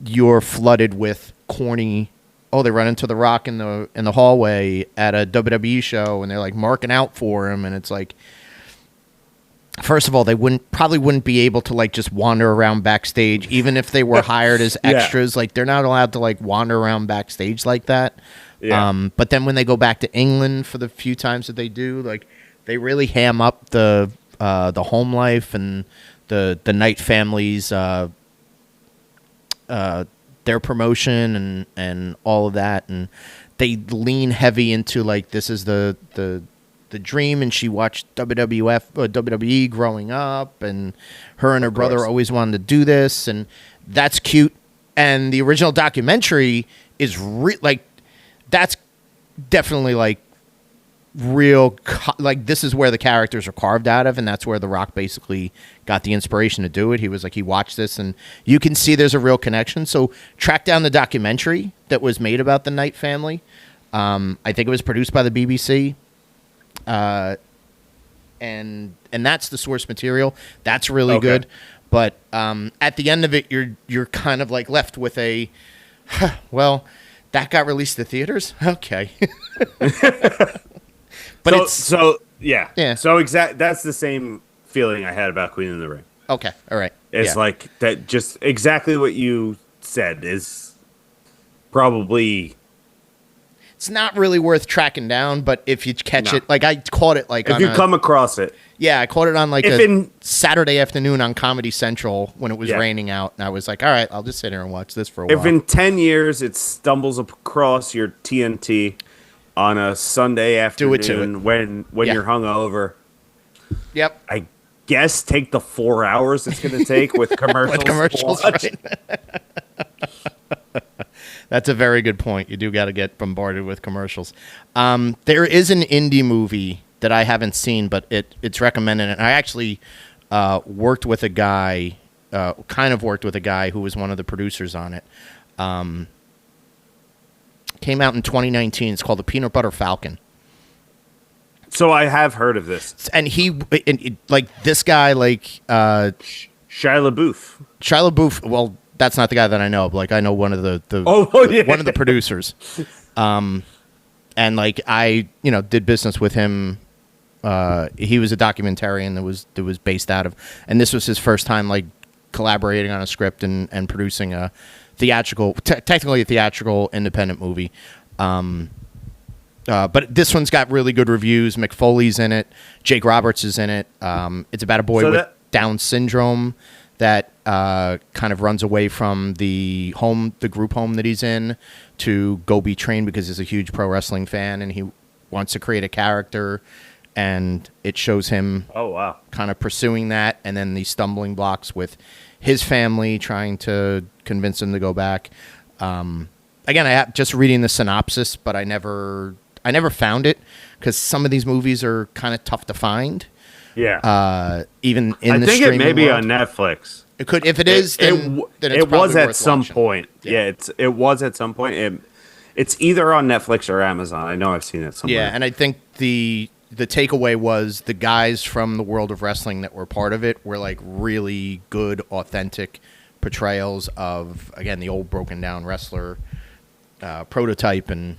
you're flooded with corny. Oh, they run into The Rock in the hallway at a WWE show, and they're like marking out for him, and it's like, first of all, they probably wouldn't be able to like just wander around backstage, even if they were hired as extras. Like they're not allowed to like wander around backstage like that. Yeah. But then when they go back to England for the few times that they do, like they really ham up the home life and the Knight families, their promotion and all of that, and they lean heavy into like this is the dream, and she watched WWE growing up, and her and her brother always wanted to do this, and that's cute. And the original documentary is like that's definitely like real like this is where the characters are carved out of, and that's where The Rock basically got the inspiration to do it. He was like, he watched this, and you can see there's a real connection. So track down the documentary that was made about the Knight family. I think it was produced by the BBC. And that's the source material. That's really good. But at the end of it, you're kind of like left with a, well, that got released to theaters. Okay. But yeah. So that's the same feeling I had about Queen of the Ring. Okay. All right. It's like that. Just exactly what you said is probably. It's not really worth tracking down, but if you catch it, like I caught it, like if you come across it, I caught it on like a Saturday afternoon on Comedy Central when it was raining out, and I was like, all right, I'll just sit here and watch this for a while. If in 10 years it stumbles across your TNT on a Sunday afternoon when you're hungover, I guess take the 4 hours it's going to take with commercials. With commercials, right? That's a very good point. You do got to get bombarded with commercials. There is an indie movie that I haven't seen, but it's recommended. And I actually worked with a guy who was one of the producers on it. Came out in 2019. It's called The Peanut Butter Falcon. So I have heard of this. And this guy, like Shia LaBeouf. Shia LaBeouf. Well, that's not the guy that I know. But like I know one of the one of the producers. And like I did business with him. He was a documentarian that was based out of, and this was his first time like collaborating on a script and producing a technically a theatrical independent movie. But this one's got really good reviews. McFoley's in it. Jake Roberts is in it. It's about a boy with Down syndrome that kind of runs away from the group home that he's in to go be trained because he's a huge pro wrestling fan and he wants to create a character. And it shows him kind of pursuing that, and then these stumbling blocks with his family trying to convince him to go back. Again, I just reading the synopsis, but I never found it because some of these movies are kind of tough to find. Yeah. Even in I the think streaming it may be world. on Netflix. It could, if it is, then it's it was probably at worth some watching. point. Yeah, it was at some point. It's either on Netflix or Amazon. I know I've seen it somewhere. Yeah, and I think the takeaway was the guys from the world of wrestling that were part of it were like really good, authentic portrayals of, again, the old broken down wrestler prototype. And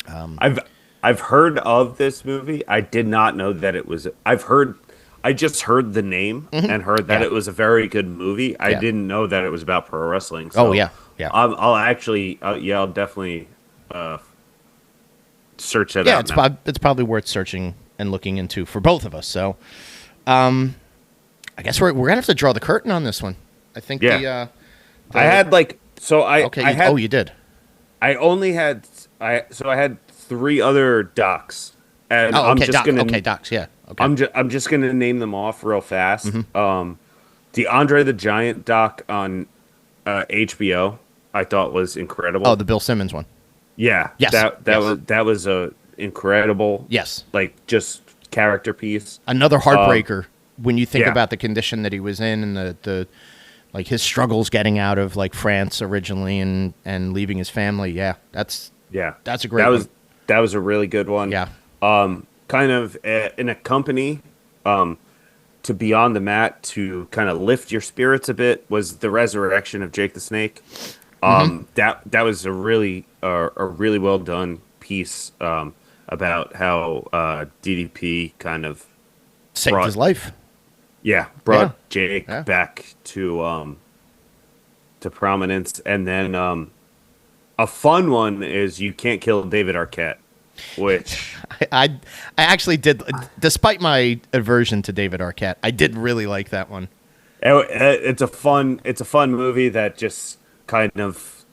I've heard of this movie. I did not know that it was. I just heard the name and heard that it was a very good movie. I didn't know that it was about pro wrestling. So yeah. I'll definitely search that out. Yeah, it's probably worth searching and looking into for both of us. So, I guess we're gonna have to draw the curtain on this one. I think. Yeah. I had like so I. Okay. I had, you did. I only had I had 3 other docs. And I'm just gonna docs. Yeah. Okay. I'm just gonna name them off real fast. The Andre the Giant doc on HBO I thought was incredible. Oh, the Bill Simmons one. Yeah. Yes. That was a incredible. Yes. Like just character piece. Another heartbreaker when you think yeah. about the condition that he was in and the like his struggles getting out of like France originally and leaving his family. Yeah. That's a great one. That was a really good one. Yeah. Kind of in a company to be on the mat to kind of lift your spirits a bit was the resurrection of Jake the Snake. That was a really well done piece about how DDP kind of saved his life. Yeah, brought Jake back to prominence, and then a fun one is You Can't Kill David Arquette. Which I actually did, despite my aversion to David Arquette, I did really like that one. It's a fun movie that just kind of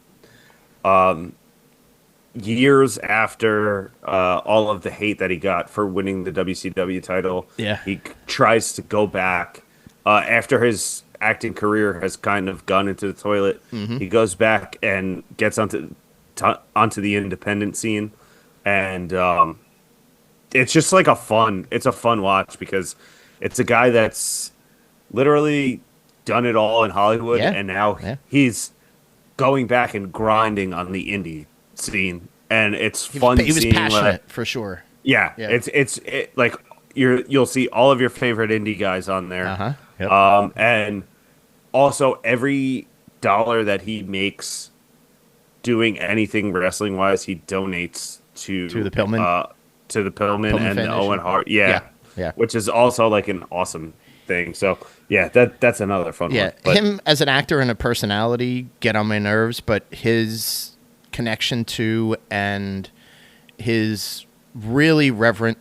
years after all of the hate that he got for winning the WCW title, he tries to go back after his acting career has kind of gone into the toilet. He goes back and gets onto the independent scene. And it's just like a fun watch because it's a guy that's literally done it all in Hollywood, and now he's going back and grinding on the indie scene, and it's fun. He was passionate for sure. Yeah. It's like you'll see all of your favorite indie guys on there, and also every dollar that he makes doing anything wrestling wise, he donates to the Pillman, and the Owen Hart, which is also like an awesome thing. So that's another fun one. But him as an actor and a personality get on my nerves, but his connection to and his really reverent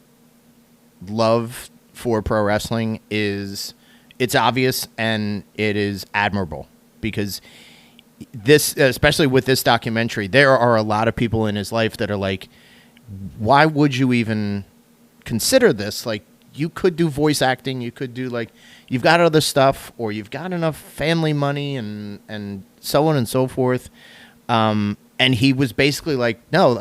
love for pro wrestling it's obvious and it is admirable because this, especially with this documentary, there are a lot of people in his life that are like, why would you even consider this? Like, you could do voice acting. You could do, like, you've got other stuff, or you've got enough family money and so on and so forth. And he was basically like, no,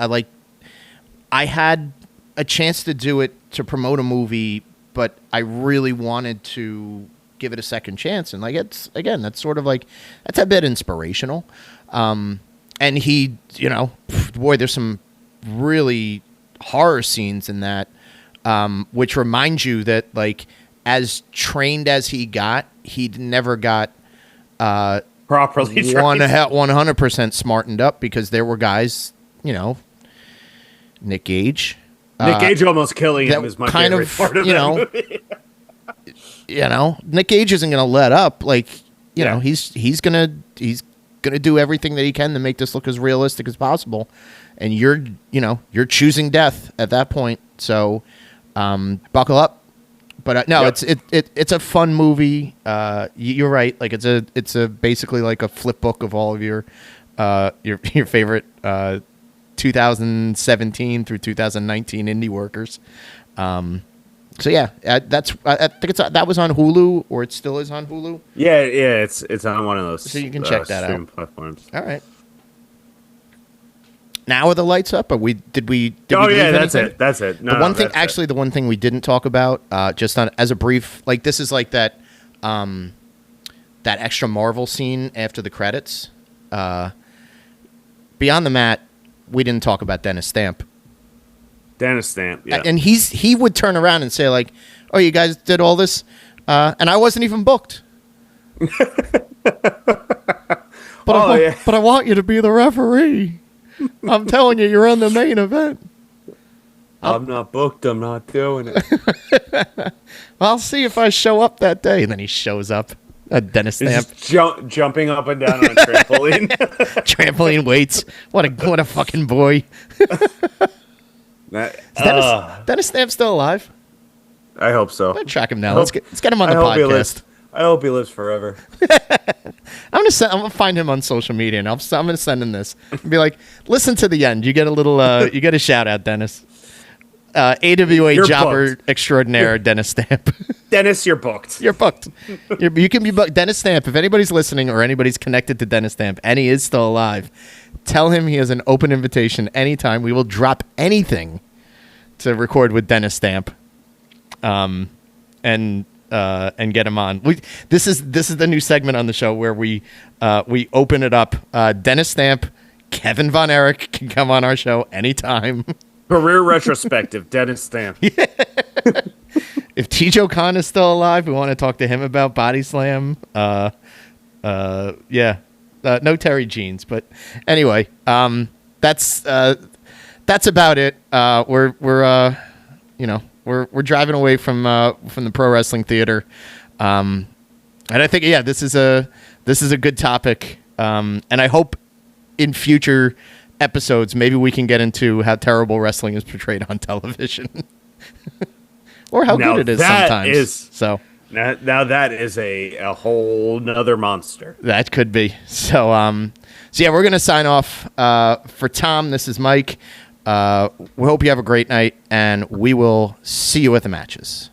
I had a chance to do it to promote a movie, but I really wanted to give it a second chance. And like, it's, again, that's sort of like, that's a bit inspirational. And he, boy, there's some really horror scenes in that, which remind you that, like, as trained as he got, he never got properly trained. 100% smartened up, because there were guys, Nick Gage. Nick Gage almost killing him is my favorite part of that movie. Nick Gage isn't going to let up. Like, he's going to do everything that he can to make this look as realistic as possible. And you're choosing death at that point. So buckle up. But no, Yep. it's a fun movie. You're right. Like it's a basically like a flip book of all of your favorite 2017 through 2019 indie workers. So yeah, I think that was on Hulu, or it still is on Hulu. Yeah, it's on one of those. So you can check that streaming out. platforms. All right. Now are the lights up? Or did we Oh leave yeah, that's anything? it. That's it. No, The one thing, that's actually, the one thing we didn't talk about, just on as a brief, like this is like that extra Marvel scene after the credits. Beyond the Mat, we didn't talk about Dennis Stamp. Dennis Stamp. Yeah. And he would turn around and say like, "Oh, you guys did all this, and I wasn't even booked." But I want you to be the referee. I'm telling you, you're in the main event. I'm not booked. I'm not doing it. I'll see if I show up that day. And then he shows up. Dennis Stamp. Jumping up and down on a trampoline. Trampoline weights. What a fucking boy. Dennis Stamp still alive? I hope so. I'll track him down. Let's get him on the podcast. I hope he lives forever. I'm gonna find him on social media, and I'm gonna send him this and be like, "Listen to the end. You get a little. You get a shout out, Dennis. AWA You're jobber booked. extraordinaire, Dennis Stamp. Dennis, you're booked. You're booked. You can be booked. Dennis Stamp. If anybody's listening or anybody's connected to Dennis Stamp, and he is still alive, tell him he has an open invitation anytime. We will drop anything to record with Dennis Stamp, and get him on. This is the new segment on the show where we open it up. Dennis Stamp, Kevin Von Erich can come on our show anytime. Career retrospective, Dennis Stamp. If T.J. Khan is still alive, we want to talk to him about Body Slam. No Terry Jeans, but anyway, that's about it. We're driving away from the pro wrestling theater, and I think this is a good topic, and I hope in future episodes maybe we can get into how terrible wrestling is portrayed on television, or how good it is sometimes. Now that is a whole nother monster. That could be. So we're gonna sign off. For Tom, this is Mike. We hope you have a great night, and we will see you at the matches.